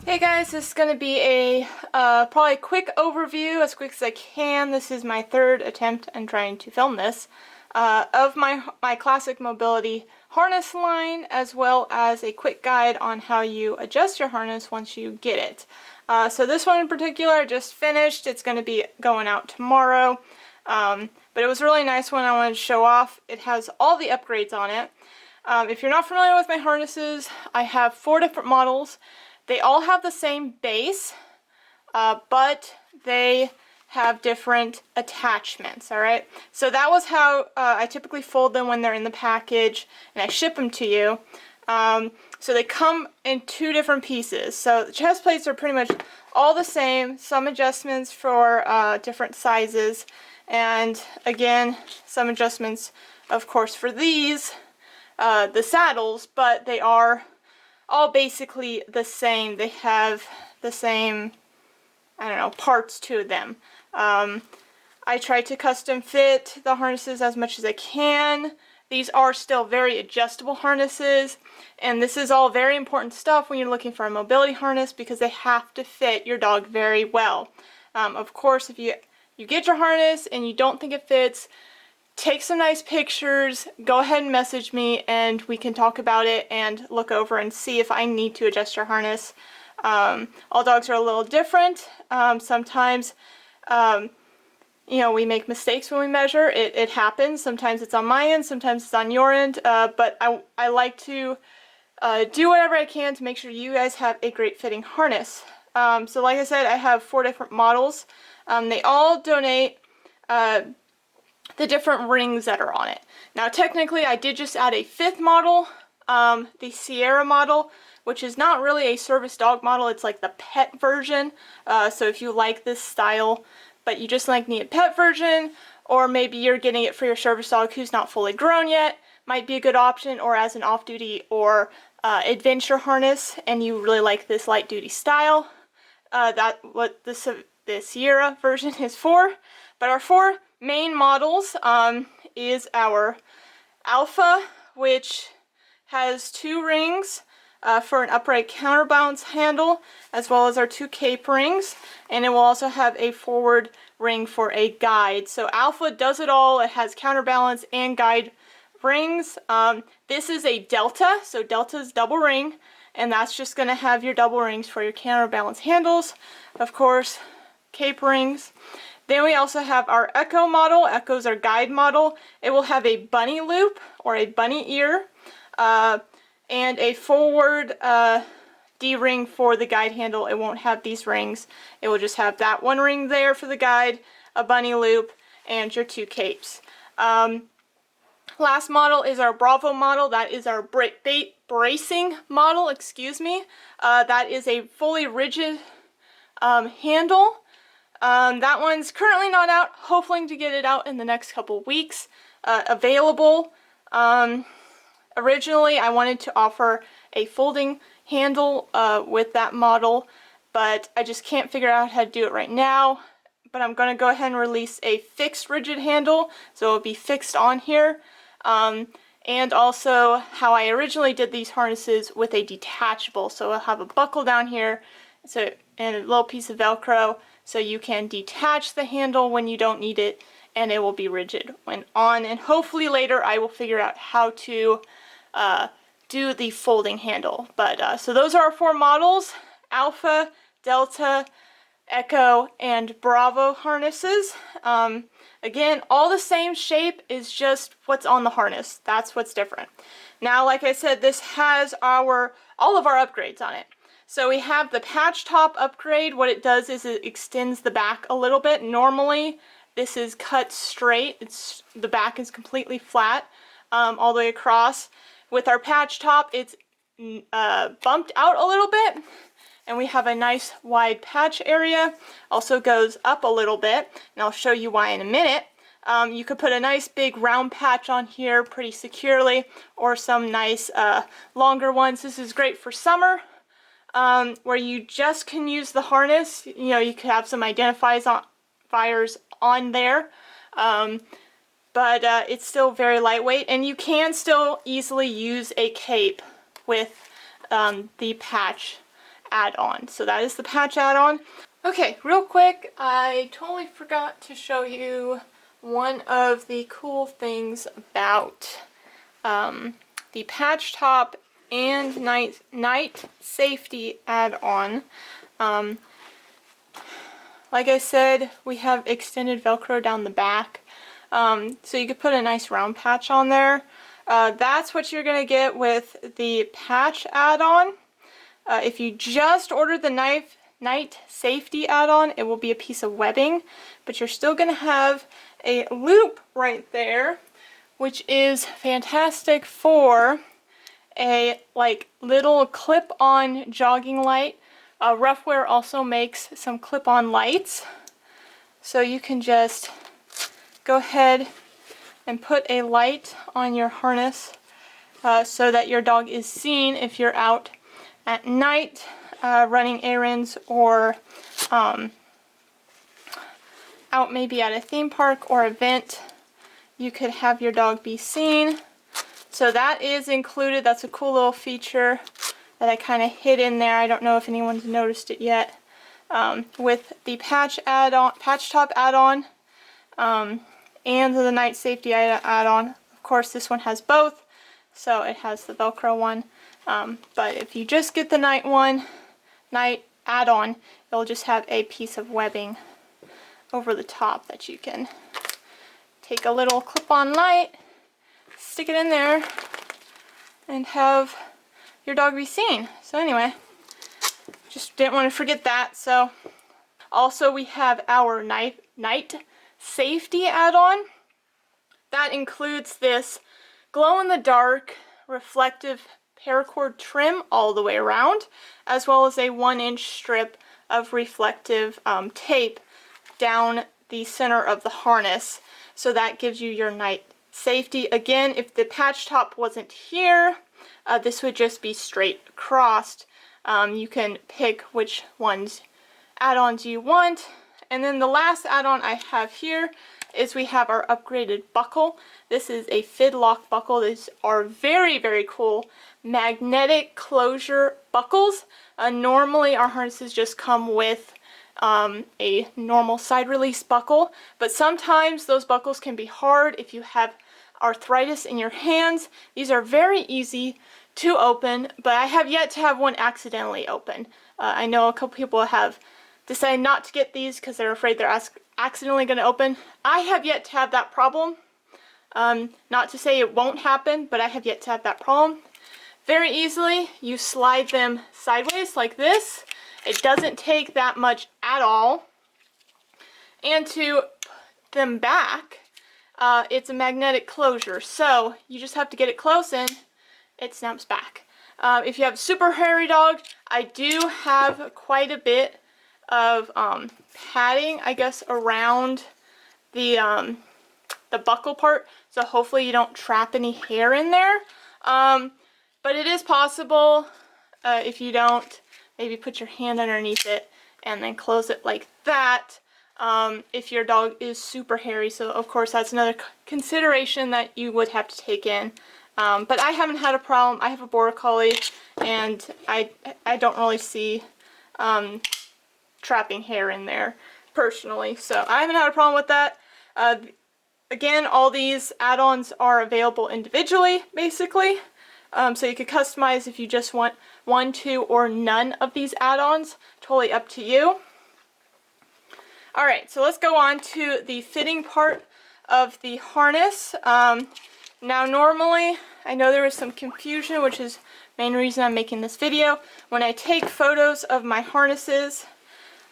Hey guys, this is going to be a probably quick overview, as quick as I can. This is my third attempt in trying to film this, of my classic mobility harness line, as well as a quick guide on how you adjust your harness once you get it. So this one in particular I just finished. It's going to be going out tomorrow, but it was a really nice one I wanted to show off. It has all the upgrades on it. If you're not familiar with my harnesses, I have 4 different models. They all have the same base, but they have different attachments, alright? So that was how I typically fold them when they're in the package and I ship them to you. So they come in 2 different pieces. So the chest plates are pretty much all the same, some adjustments for different sizes, and again, some adjustments, of course, for these, the saddles, but they are all basically the same. They have the same, I don't know, parts to them. I try to custom fit the harnesses as much as I can. These are still very adjustable harnesses, and this is all very important stuff when you're looking for a mobility harness because they have to fit your dog very well. Of course, if you get your harness and you don't think it fits, take some nice pictures, go ahead and message me and we can talk about it and look over and see if I need to adjust your harness. All dogs are a little different. Sometimes, you know, we make mistakes when we measure. It happens. Sometimes it's on my end, sometimes it's on your end, but I like to do whatever I can to make sure you guys have a great fitting harness. So like I said, I have 4 different models. They all donate the different rings that are on it. Now technically I did just add a 5th model, the Sierra model, which is not really a service dog model, it's like the pet version. So if you like this style but you just need a pet version, or maybe you're getting it for your service dog who's not fully grown yet, might be a good option, or as an off-duty or adventure harness and you really like this light duty style. That's what the Sierra version is for. But our 4 main models is our Alpha, which has 2 rings for an upright counterbalance handle, as well as our 2 cape rings, and it will also have a forward ring for a guide. So Alpha does it all. It has counterbalance and guide rings. This is a Delta, so Delta is double ring, and that's just going to have your double rings for your counterbalance handles, of course, cape rings. Then we also have our Echo model. Echo's our guide model. It will have a bunny loop or a bunny ear and a forward D-ring for the guide handle. It won't have these rings. It will just have that 1 ring there for the guide, a bunny loop, and your 2 capes. Last model is our Bravo model. That is our bait bracing model, excuse me. That is a fully rigid handle. That one's currently not out, hoping to get it out in the next couple weeks. Available. Originally I wanted to offer a folding handle with that model, but I just can't figure out how to do it right now. But I'm going to go ahead and release a fixed rigid handle, so it'll be fixed on here. And also how I originally did these harnesses with a detachable, so I'll have a buckle down here and a little piece of Velcro, so you can detach the handle when you don't need it, and it will be rigid when on. And hopefully later I will figure out how to do the folding handle. But so those are our 4 models: Alpha, Delta, Echo, and Bravo harnesses. Again, all the same shape, is just what's on the harness. That's what's different. Now, like I said, this has all of our upgrades on it. So we have the patch top upgrade. What it does is it extends the back a little bit. Normally this is cut straight. The back is completely flat all the way across. With our patch top, it's bumped out a little bit, and we have a nice wide patch area. Also goes up a little bit, and I'll show you why in a minute. You could put a nice big round patch on here pretty securely, or some nice longer ones. This is great for summer, where you just can use the harness. You know, you could have some identifiers on there, but it's still very lightweight, and you can still easily use a cape with the patch add-on. So that is the patch add-on. Okay, real quick, I totally forgot to show you one of the cool things about the patch top and night safety add-on. Like I said, we have extended Velcro down the back, so you could put a nice round patch on there. That's what you're gonna get with the patch add-on. If you just order the night safety add-on, it will be a piece of webbing, but you're still gonna have a loop right there, which is fantastic for a like little clip-on jogging light. Roughwear also makes some clip-on lights, so you can just go ahead and put a light on your harness so that your dog is seen if you're out at night running errands, or out maybe at a theme park or event. You could have your dog be seen. So that is included. That's a cool little feature that I kind of hid in there. I don't know if anyone's noticed it yet. With the patch top add-on, and the night safety add-on. Of course, this one has both, so it has the Velcro one. But if you just get the night add-on, it'll just have a piece of webbing over the top that you can take a little clip-on light, stick it in there, and have your dog be seen. So anyway, just didn't want to forget that. So also we have our night safety add-on. That includes this glow-in-the-dark reflective paracord trim all the way around, as well as a 1-inch strip of reflective tape down the center of the harness. So that gives you your night safety. Again, if the patch top wasn't here, this would just be straight across. You can pick which add-ons you want. And then the last add-on I have here is we have our upgraded buckle. This is a fid lock buckle. These are very, very cool magnetic closure buckles. Normally our harnesses just come with a normal side release buckle, but sometimes those buckles can be hard if you have arthritis in your hands. These are very easy to open, but I have yet to have one accidentally open. I know a couple people have decided not to get these because they're afraid they're accidentally going to open. I have yet to have that problem. Not to say it won't happen, but I have yet to have that problem. Very easily, you slide them sideways like this. It doesn't take that much at all. And to put them back, it's a magnetic closure, so you just have to get it close and it snaps back. If you have a super hairy dog, I do have quite a bit of padding, I guess, around the buckle part, so hopefully you don't trap any hair in there. But it is possible, if you don't, maybe put your hand underneath it and then close it like that, if your dog is super hairy. So of course that's another consideration that you would have to take in. But I haven't had a problem. I have a Border Collie, and I don't really see trapping hair in there personally, so I haven't had a problem with that. Again, all these add-ons are available individually, basically, so you could customize if you just want one, two, or none of these add-ons. Totally up to you. Alright, so let's go on to the fitting part of the harness. Now normally, I know there was some confusion, which is the main reason I'm making this video. When I take photos of my harnesses,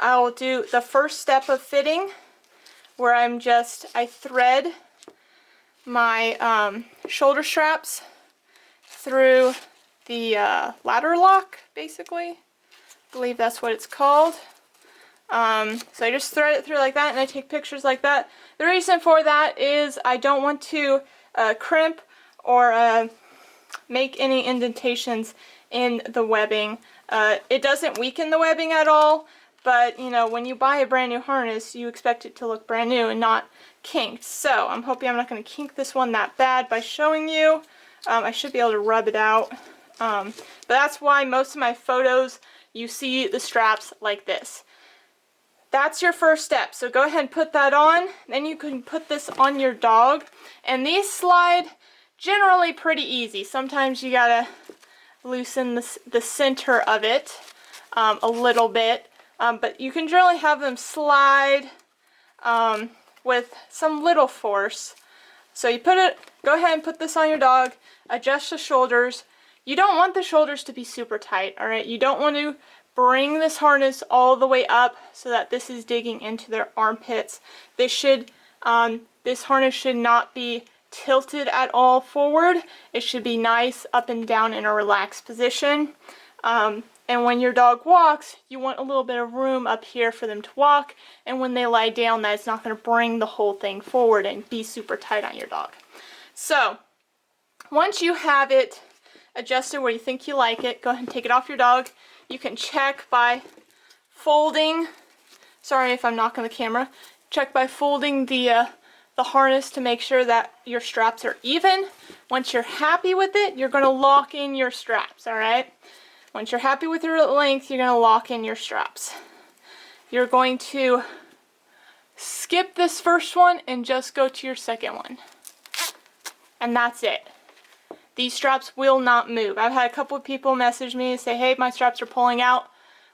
I will do the first step of fitting, where I thread my shoulder straps through the ladder lock, basically. I believe that's what it's called. So I just thread it through like that, and I take pictures like that. The reason for that is I don't want to crimp or make any indentations in the webbing. It doesn't weaken the webbing at all, but you know, when you buy a brand new harness, you expect it to look brand new and not kinked. So I'm hoping I'm not going to kink this one that bad by showing you. I should be able to rub it out. But that's why most of my photos you see the straps like this. That's your first step. So go ahead and put that on. Then you can put this on your dog. And these slide generally pretty easy. Sometimes you gotta loosen the center of it a little bit. But you can generally have them slide with some little force. So you go ahead and put this on your dog, adjust the shoulders. You don't want the shoulders to be super tight, all right? You don't want to bring this harness all the way up so that this is digging into their armpits. This harness should not be tilted at all forward. It should be nice up and down in a relaxed position. And when your dog walks, you want a little bit of room up here for them to walk, and when they lie down, that's not going to bring the whole thing forward and be super tight on your dog. So, once you have it adjusted where you think you like it, go ahead and take it off your dog. You can check by folding, sorry if I'm knocking the camera, check by folding the harness to make sure that your straps are even. Once you're happy with it, you're going to lock in your straps, alright? Once you're happy with your length, you're going to lock in your straps. You're going to skip this first one and just go to your second one. And that's it. These straps will not move. I've had a couple of people message me and say, hey, my straps are pulling out.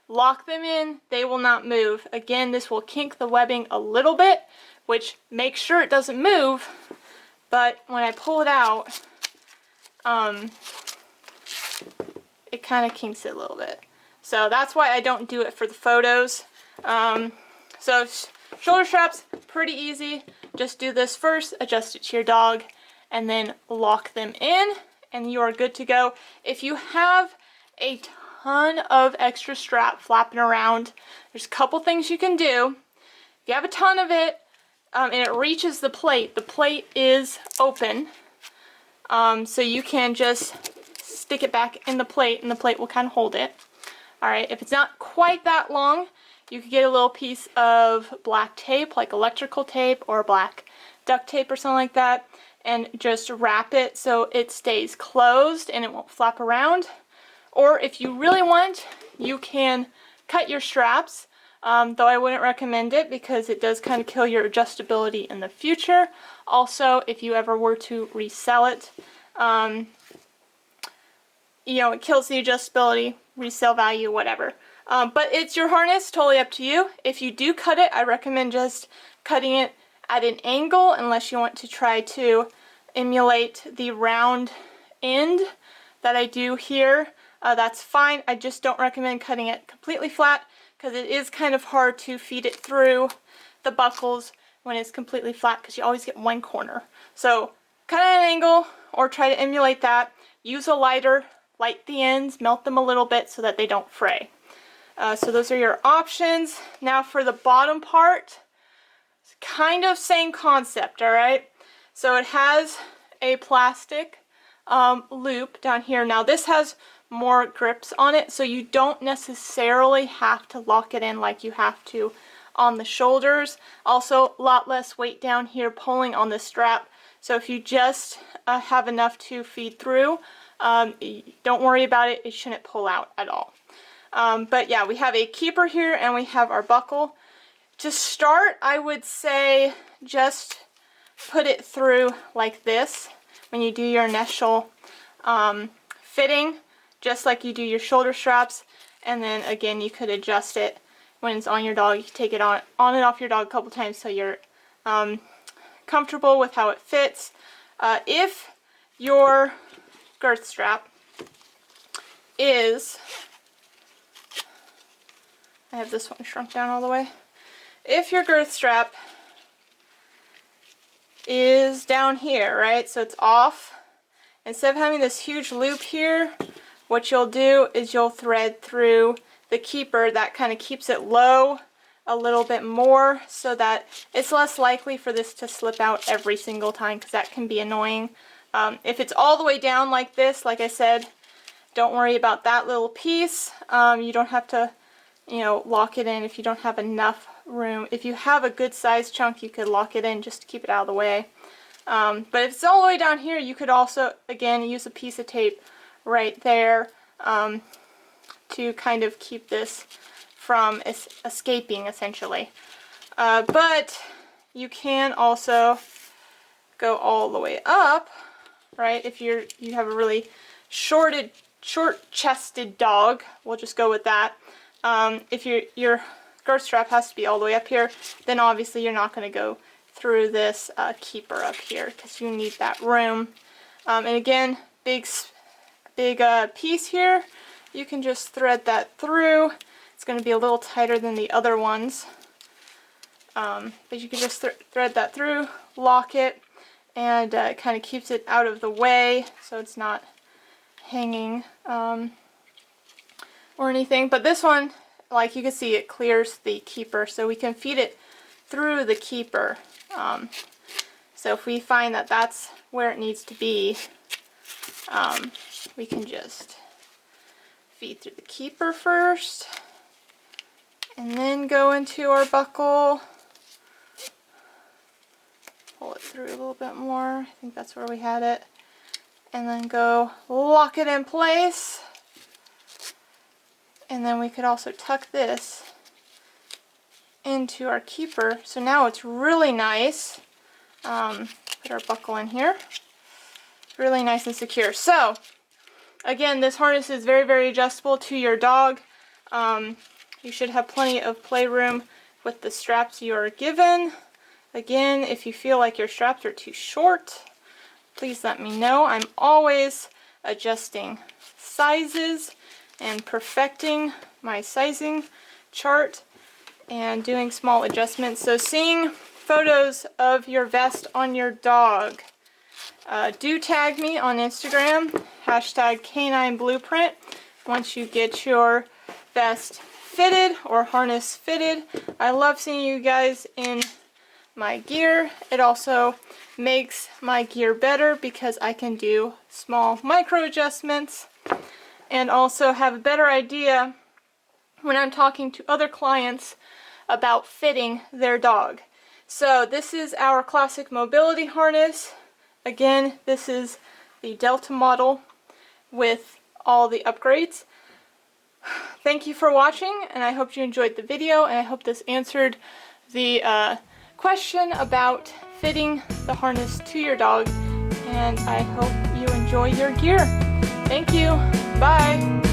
Lock them in, they will not move. Again, this will kink the webbing a little bit, which makes sure it doesn't move, but when I pull it out, it kind of kinks it a little bit. So that's why I don't do it for the photos. So shoulder straps, pretty easy. Just do this first, adjust it to your dog, and then lock them in, and you are good to go. If you have a ton of extra strap flapping around, there's a couple things you can do. If you have a ton of it, and it reaches the plate is open, so you can just stick it back in the plate and the plate will kind of hold it. Alright, if it's not quite that long, you could get a little piece of black tape, like electrical tape or black duct tape or something like that, and just wrap it so it stays closed and it won't flap around. Or if you really want, you can cut your straps, though I wouldn't recommend it because it does kind of kill your adjustability in the future. Also, if you ever were to resell it, you know, it kills the adjustability, resale value, whatever. But it's your harness, totally up to you. If you do cut it, I recommend just cutting it at an angle unless you want to try to emulate the round end that I do here. That's fine. I just don't recommend cutting it completely flat because it is kind of hard to feed it through the buckles when it's completely flat because you always get one corner. So cut at an angle or try to emulate that. Use a lighter, light the ends, melt them a little bit so that they don't fray. So those are your options. Now for the bottom part, it's kind of same concept, alright? So it has a plastic loop down here. Now this has more grips on it, so you don't necessarily have to lock it in like you have to on the shoulders. Also, a lot less weight down here pulling on the strap. So if you just have enough to feed through, don't worry about it. It shouldn't pull out at all. But yeah, we have a keeper here and we have our buckle. To start, I would say just put it through like this when you do your initial fitting, just like you do your shoulder straps, and then again you could adjust it when it's on your dog. You can take it on and off your dog a couple times so you're comfortable with how it fits. If your girth strap is, I have this one shrunk down all the way. If your girth strap is down here, right, so it's off, instead of having this huge loop here, what you'll do is you'll thread through the keeper. That kind of keeps it low a little bit more so that it's less likely for this to slip out every single time, because that can be annoying. If it's all the way down like this, like I said, don't worry about that little piece. You don't have to, you know, lock it in if you don't have enough room. If you have a good size chunk, you could lock it in just to keep it out of the way. But if it's all the way down here, you could also, again, use a piece of tape right there to kind of keep this from escaping, essentially. But you can also go all the way up, right? If you have a really short-chested dog, we'll just go with that. If your girth strap has to be all the way up here, then obviously you're not going to go through this keeper up here because you need that room. And again, big piece here. You can just thread that through. It's going to be a little tighter than the other ones. But you can just thread that through, lock it, and it kind of keeps it out of the way so it's not hanging or anything. But this one, like you can see, it clears the keeper, so we can feed it through the keeper. So if we find that that's where it needs to be, we can just feed through the keeper first, and then go into our buckle. Pull it through a little bit more. I think that's where we had it. And then go lock it in place. And then we could also tuck this into our keeper. So now it's really nice. Put our buckle in here. Really nice and secure. So, again, this harness is very, very adjustable to your dog. You should have plenty of playroom with the straps you are given. Again, if you feel like your straps are too short, please let me know. I'm always adjusting sizes and perfecting my sizing chart and doing small adjustments. So seeing photos of your vest on your dog, do tag me on Instagram, #Canine once you get your vest fitted or harness fitted. I love seeing you guys in my gear. It also makes my gear better because I can do small micro adjustments and also have a better idea when I'm talking to other clients about fitting their dog. So this is our classic mobility harness. Again, this is the Delta model with all the upgrades. Thank you for watching, and I hope you enjoyed the video, and I hope this answered the question about fitting the harness to your dog, and I hope you enjoy your gear. Thank you. Bye.